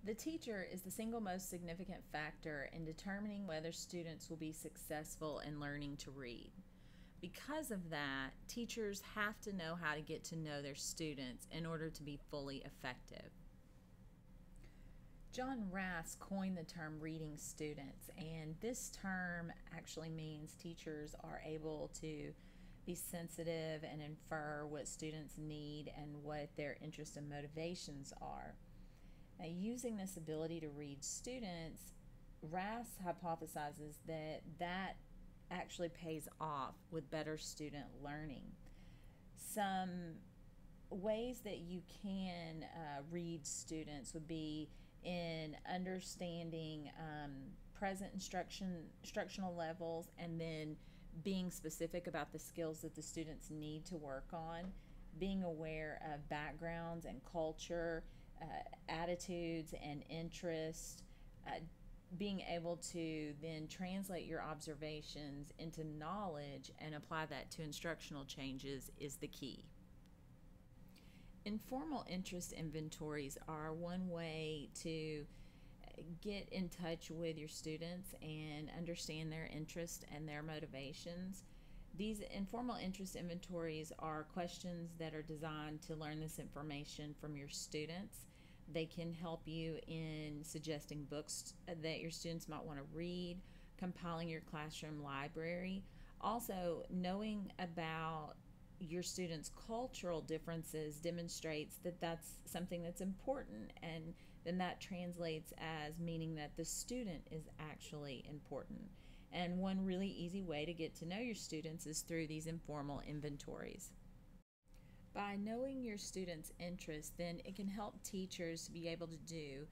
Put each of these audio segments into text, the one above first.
The teacher is the single most significant factor in determining whether students will be successful in learning to read. Because of that, teachers have to know how to get to know their students in order to be fully effective. John Rass coined the term reading students, and this term actually means teachers are able to be sensitive and infer what students need and what their interests and motivations are. Now, using this ability to read students, Rass hypothesizes that actually pays off with better student learning. Some ways that you can read students would be in understanding present instructional levels, and then being specific about the skills that the students need to work on, being aware of backgrounds and culture, attitudes and interests, being able to then translate your observations into knowledge and apply that to instructional changes is the key. Informal interest inventories are one way to get in touch with your students and understand their interests and their motivations. These informal interest inventories are questions that are designed to learn this information from your students. They can help you in suggesting books that your students might want to read, compiling your classroom library. Also, knowing about your students' cultural differences demonstrates that that's something that's important, and then that translates as meaning that the student is actually important. And one really easy way to get to know your students is through these informal inventories. By knowing your students' interests, then it can help teachers to be able to do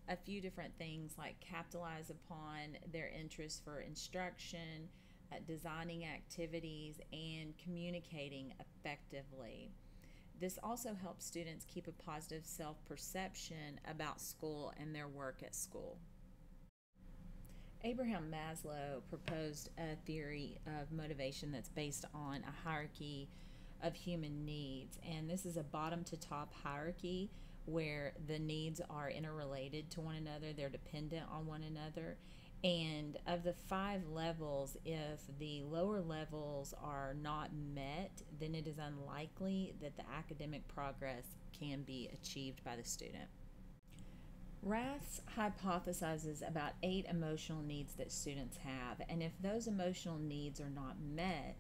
a few different things like capitalize upon their interest for instruction, designing activities, and communicating effectively. This also helps students keep a positive self-perception about school and their work at school. Abraham Maslow proposed a theory of motivation that's based on a hierarchy of human needs, and this is a bottom to top hierarchy where the needs are interrelated to one another, they're dependent on one another. And of the 5 levels, if the lower levels are not met, then it is unlikely that the academic progress can be achieved by the student. Rath hypothesizes about 8 emotional needs that students have, and if those emotional needs are not met,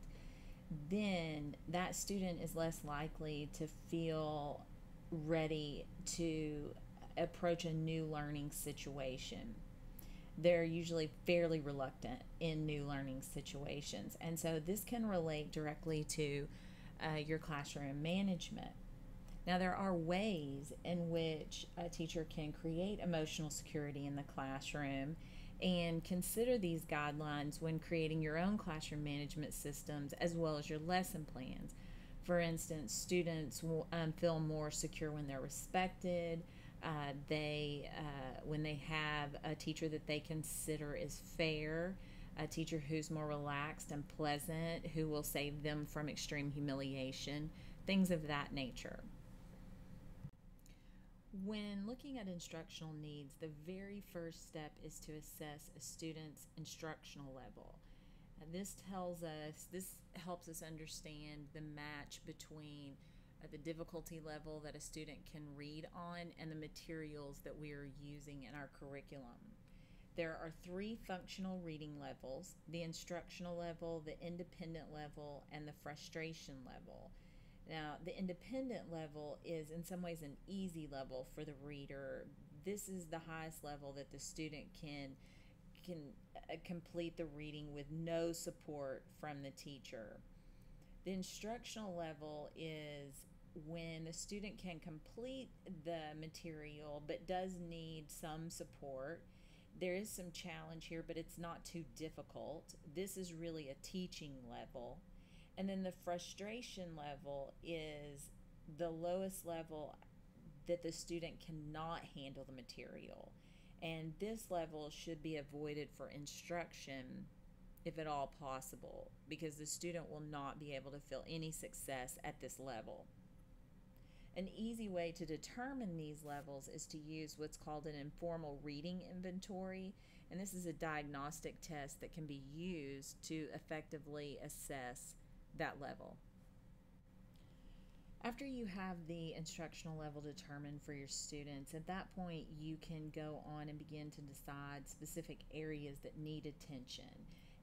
then that student is less likely to feel ready to approach a new learning situation. They're usually fairly reluctant in new learning situations, and so this can relate directly to your classroom management. Now, there are ways in which a teacher can create emotional security in the classroom, and consider these guidelines when creating your own classroom management systems as well as your lesson plans. For instance, students will feel more secure when they're respected. When they have a teacher that they consider is fair, a teacher who's more relaxed and pleasant, who will save them from extreme humiliation, things of that nature. When looking at instructional needs, the very first step is to assess a student's instructional level. And this helps us understand the match between the difficulty level that a student can read on and the materials that we are using in our curriculum. There are 3 functional reading levels: the instructional level, the independent level, and the frustration level. Now, the independent level is in some ways an easy level for the reader. This is the highest level that the student can complete the reading with no support from the teacher. The instructional level is when the student can complete the material but does need some support. There is some challenge here, but it's not too difficult. This is really a teaching level. And then the frustration level is the lowest level that the student cannot handle the material. And this level should be avoided for instruction if at all possible, because the student will not be able to feel any success at this level. An easy way to determine these levels is to use what's called an informal reading inventory, and this is a diagnostic test that can be used to effectively assess that level. After you have the instructional level determined for your students, at that point you can go on and begin to decide specific areas that need attention.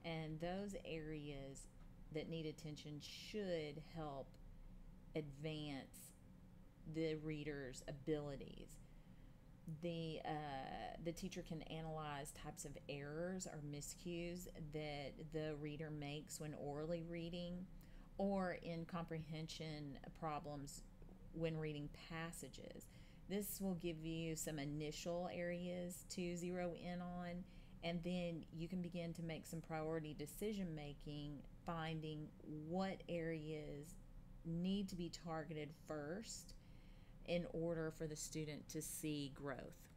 And those areas that need attention should help advance the reader's abilities. The teacher can analyze types of errors or miscues that the reader makes when orally reading, or in comprehension problems when reading passages. This will give you some initial areas to zero in on, and then you can begin to make some priority decision making, finding what areas need to be targeted first in order for the student to see growth.